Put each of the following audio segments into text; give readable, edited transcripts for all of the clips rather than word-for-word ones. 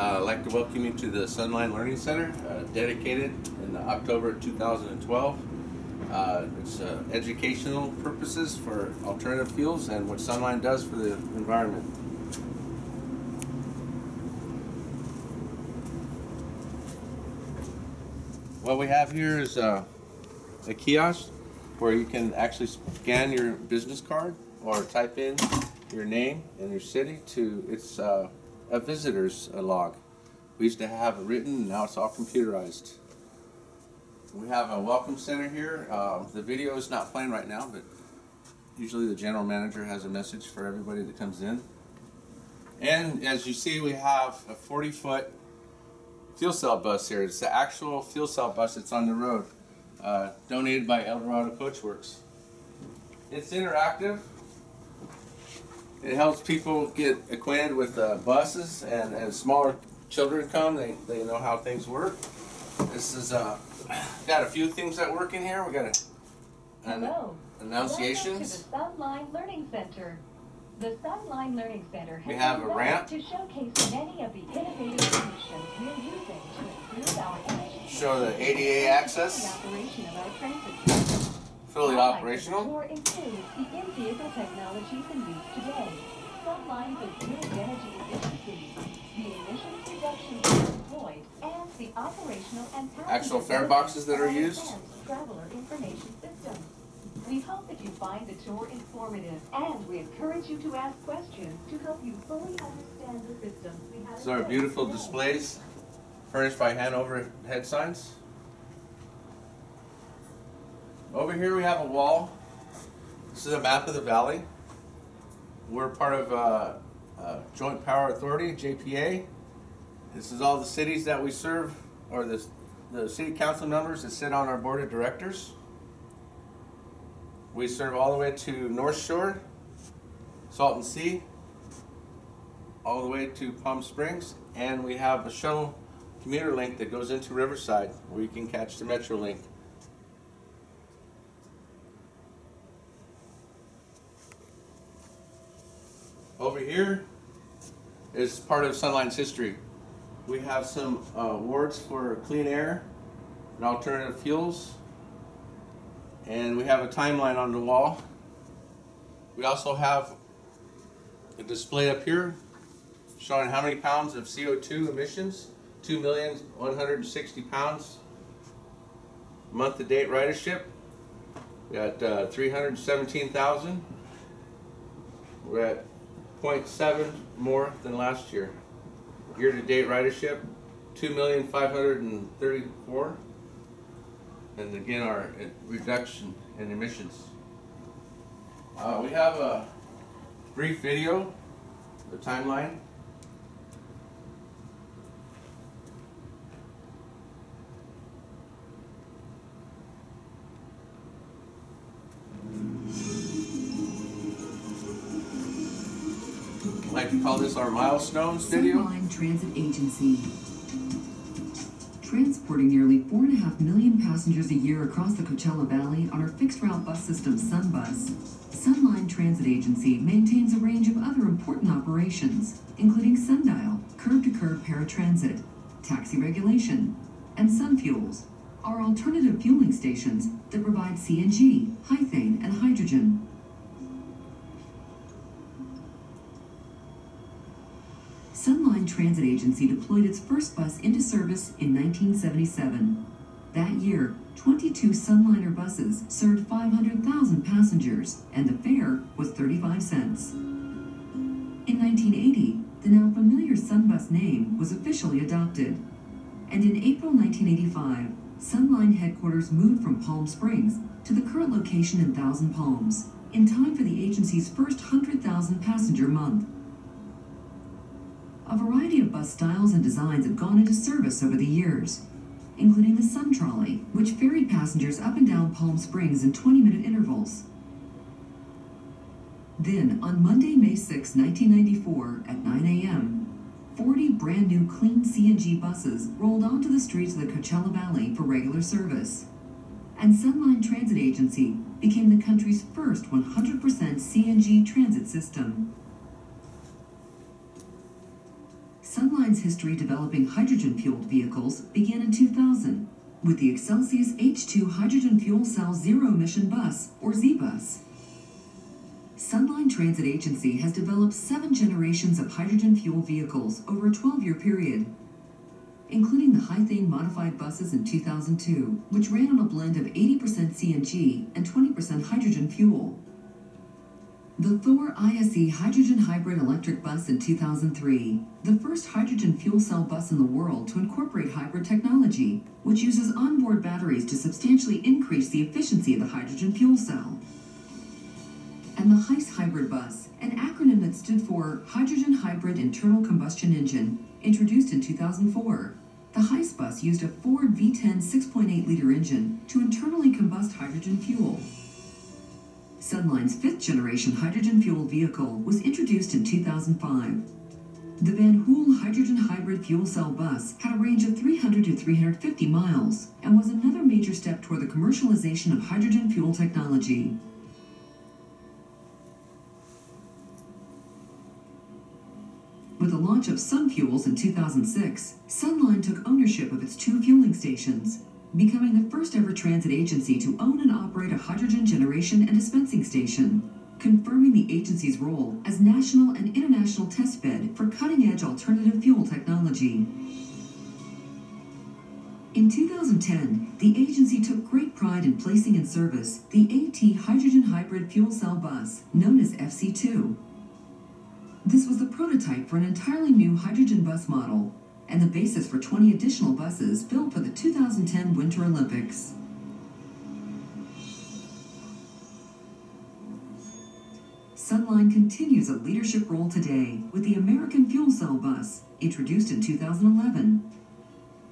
I'd like to welcome you to the SunLine Learning Center, dedicated in October 2012. It's educational purposes for alternative fuels and what SunLine does for the environment. What we have here is a kiosk where you can actually scan your business card or type in your name and your city to it's a visitor's log. We used to have it written, now it's all computerized. We have a welcome center here. The video is not playing right now, but usually the general manager has a message for everybody that comes in. And as you see, we have a 40-foot fuel cell bus here. It's the actual fuel cell bus that's on the road, donated by Eldorado Coachworks. It's interactive. It helps people get acquainted with buses, and as smaller children come, they know how things work. This is got a few things that work in here. We got an annunciations. Welcome to the SunLine Learning Center. The SunLine Learning Center has we have a ramp to showcase many of the innovative solutions we're using to improve our energy. Show the ADA access. Operation of our transit system. Fully operational. Or includes the in-vehicle technologies in use today. SunLine's improved energy efficiency, the emissions reductions employed, and the operational and actual fare boxes that are used. Traveler information system. We hope that you find the tour informative, and we encourage you to ask questions to help you fully understand the system. These are beautiful displays furnished by Hanover head signs. Over here we have a wall. This is a map of the valley. We're part of Joint Power Authority, JPA. This is all the cities that we serve, or the city council members that sit on our board of directors. We serve all the way to North Shore, Salton Sea, all the way to Palm Springs, and we have a shuttle commuter link that goes into Riverside where you can catch the Metro link. Over here is part of SunLine's history. We have some awards for clean air and alternative fuels, and we have a timeline on the wall. We also have a display up here showing how many pounds of CO2 emissions, 2,160 pounds. Month-to-date ridership, we got 317,000. We're at 0.7 more than last year. Year-to-date ridership, 2,534,000. And again, our reduction in emissions. We have a brief video, the timeline. I like to call this our milestones video. SunLine Transit Agency. Transporting nearly 4.5 million passengers a year across the Coachella Valley on our fixed-route bus system, SunBus, SunLine Transit Agency maintains a range of other important operations, including sundial, curb-to-curb paratransit, taxi regulation, and SunFuels, our alternative fueling stations that provide CNG, hythane, and hydrogen. SunLine Transit Agency deployed its first bus into service in 1977. That year, 22 SunLiner buses served 500,000 passengers, and the fare was 35 cents. In 1980, the now familiar SunBus name was officially adopted. And in April 1985, SunLine headquarters moved from Palm Springs to the current location in Thousand Palms, in time for the agency's first 100,000 passenger month. A variety of bus styles and designs have gone into service over the years, including the Sun Trolley, which ferried passengers up and down Palm Springs in 20-minute intervals. Then, on Monday, May 6, 1994, at 9 a.m., 40 brand-new clean CNG buses rolled onto the streets of the Coachella Valley for regular service. And SunLine Transit Agency became the country's first 100% CNG transit system. SunLine's history developing hydrogen-fueled vehicles began in 2000 with the Excelsius H2 Hydrogen Fuel Cell Zero-Emission Bus, or Z-Bus. SunLine Transit Agency has developed 7 generations of hydrogen fuel vehicles over a 12-year period, including the Hythane modified buses in 2002, which ran on a blend of 80% CNG and 20% hydrogen fuel. The Thor ISE Hydrogen Hybrid Electric Bus in 2003, the first hydrogen fuel cell bus in the world to incorporate hybrid technology, which uses onboard batteries to substantially increase the efficiency of the hydrogen fuel cell. And the HYCE Hybrid Bus, an acronym that stood for Hydrogen Hybrid Internal Combustion Engine, introduced in 2004. The HYCE bus used a Ford V10 6.8-liter engine to internally combust hydrogen fuel. SunLine's 5th generation hydrogen-fueled vehicle was introduced in 2005. The Van Hool Hydrogen Hybrid Fuel Cell Bus had a range of 300 to 350 miles and was another major step toward the commercialization of hydrogen fuel technology. With the launch of SunFuels in 2006, SunLine took ownership of its 2 fueling stations, becoming the first ever transit agency to own and operate a hydrogen generation and dispensing station, confirming the agency's role as national and international testbed for cutting-edge alternative fuel technology. In 2010, the agency took great pride in placing in service the AT Hydrogen Hybrid Fuel Cell Bus, known as FC2. This was the prototype for an entirely new hydrogen bus model, and the basis for 20 additional buses built for the 2010 Winter Olympics. SunLine continues a leadership role today with the American Fuel Cell Bus, introduced in 2011.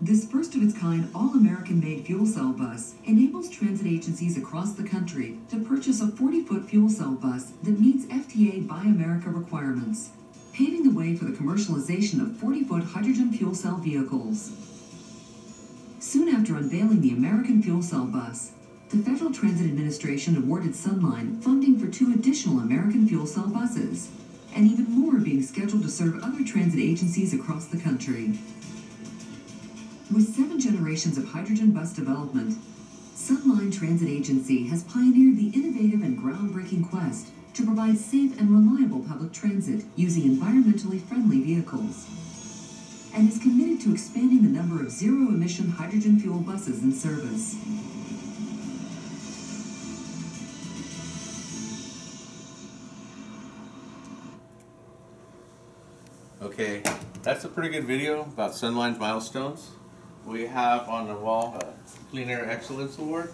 This first-of-its-kind, all-American-made fuel cell bus enables transit agencies across the country to purchase a 40-foot fuel cell bus that meets FTA Buy America requirements, paving the way for the commercialization of 40-foot hydrogen fuel cell vehicles. Soon after unveiling the American Fuel Cell Bus, the Federal Transit Administration awarded SunLine funding for 2 additional American fuel cell buses, and even more are being scheduled to serve other transit agencies across the country. With 7 generations of hydrogen bus development, SunLine Transit Agency has pioneered the innovative and groundbreaking quest to provide safe and reliable public transit using environmentally friendly vehicles, and is committed to expanding the number of zero-emission hydrogen fuel buses in service. Okay, that's a pretty good video about SunLine's milestones. We have on the wall a Clean Air Excellence Award.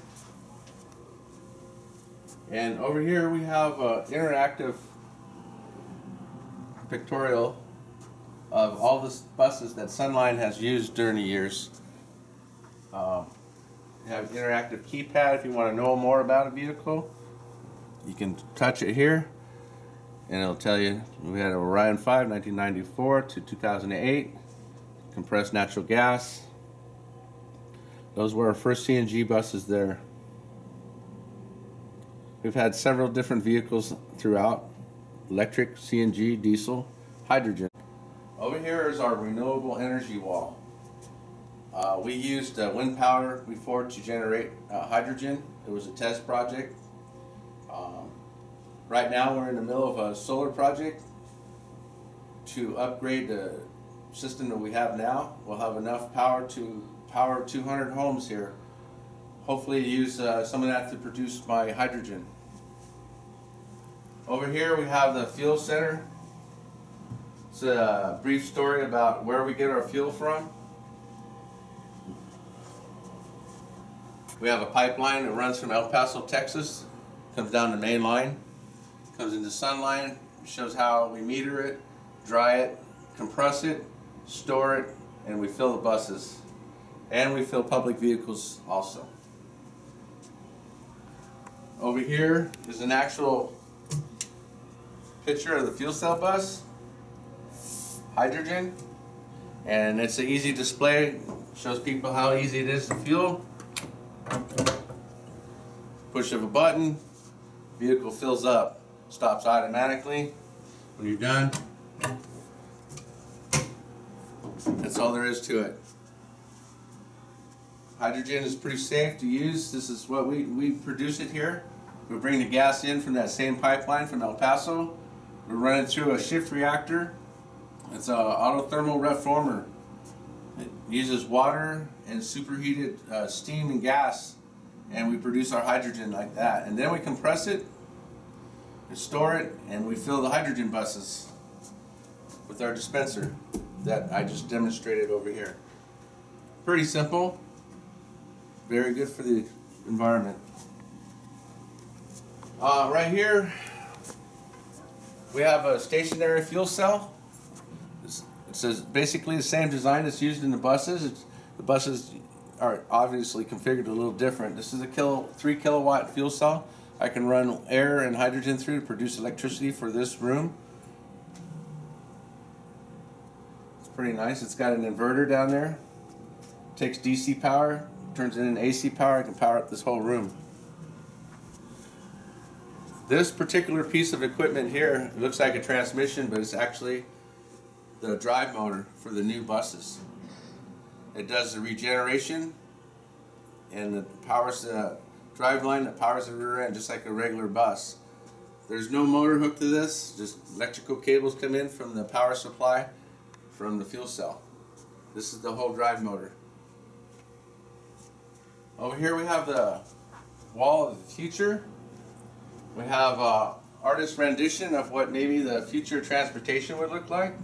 And over here we have an interactive pictorial of all the buses that SunLine has used during the years. You have an interactive keypad if you want to know more about a vehicle. You can touch it here and it'll tell you we had an Orion 5, 1994 to 2008, compressed natural gas. Those were our first CNG buses there. We've had several different vehicles throughout: electric, CNG, diesel, hydrogen. Over here is our renewable energy wall. We used wind power before to generate hydrogen. It was a test project. Right now we're in the middle of a solar project to upgrade the system that we have now. We'll have enough power to power 200 homes here. Hopefully use some of that to produce my hydrogen. Over here we have the fuel center. It's a brief story about where we get our fuel from. We have a pipeline that runs from El Paso, Texas, comes down the main line, comes into SunLine, shows how we meter it, dry it, compress it, store it, and we fill the buses. And we fill public vehicles also. Over here is an actual picture of the fuel cell bus, hydrogen, and it's an easy display. Shows people how easy it is to fuel. Push of a button, vehicle fills up, stops automatically. When you're done, That's all there is to it. Hydrogen is pretty safe to use. This is what we produce it here. We bring the gas in from that same pipeline from El Paso. We run it through a shift reactor. It's an autothermal reformer. It uses water and superheated steam and gas, and we produce our hydrogen like that. And then we compress it and store it, and we fill the hydrogen buses with our dispenser that I just demonstrated over here. Pretty simple, very good for the environment. Right here we have a stationary fuel cell. It's basically the same design that's used in the buses. The buses are obviously configured a little different. This is a 3 kilowatt fuel cell. I can run air and hydrogen through to produce electricity for this room. It's pretty nice. It's got an inverter down there. Takes DC power, turns it into AC power. I can power up this whole room. This particular piece of equipment here, it looks like a transmission, but it's actually the drive motor for the new buses. It does the regeneration, and it powers the drive line that powers the rear end just like a regular bus. There's no motor hooked to this, just electrical cables come in from the power supply from the fuel cell. This is the whole drive motor. Over here we have the wall of the future. We have artist rendition of what maybe the future transportation would look like.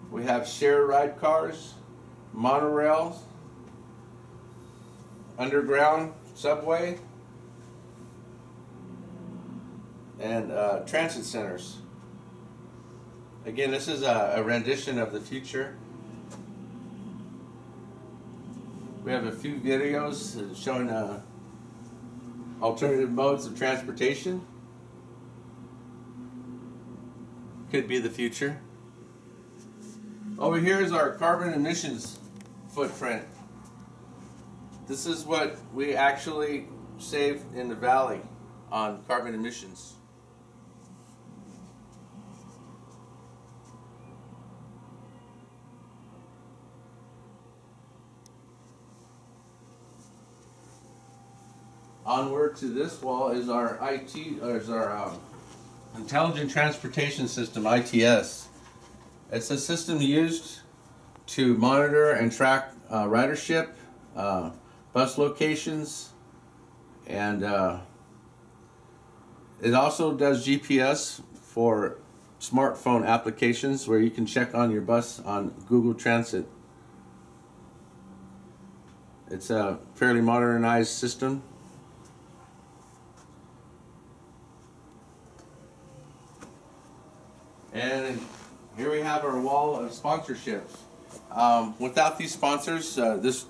We have shared ride cars, monorails, underground subway, and transit centers. Again, this is a rendition of the future. We have a few videos showing alternative modes of transportation. Could be the future. Over here is our carbon emissions footprint. This is what we actually save in the valley on carbon emissions. Onward to this wall is our Intelligent Transportation System, ITS. It's a system used to monitor and track ridership, bus locations, and it also does GPS for smartphone applications where you can check on your bus on Google Transit. It's a fairly modernized system. And here we have our wall of sponsorships. Without these sponsors, this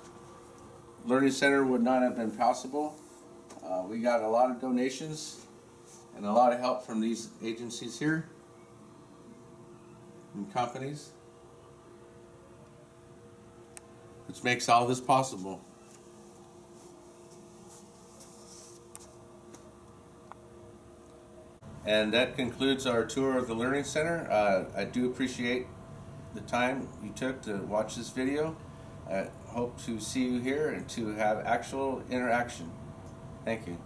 learning center would not have been possible. We got a lot of donations and a lot of help from these agencies here and companies, which makes all this possible. And that concludes our tour of the Learning Center. I do appreciate the time you took to watch this video. I hope to see you here and to have actual interaction. Thank you.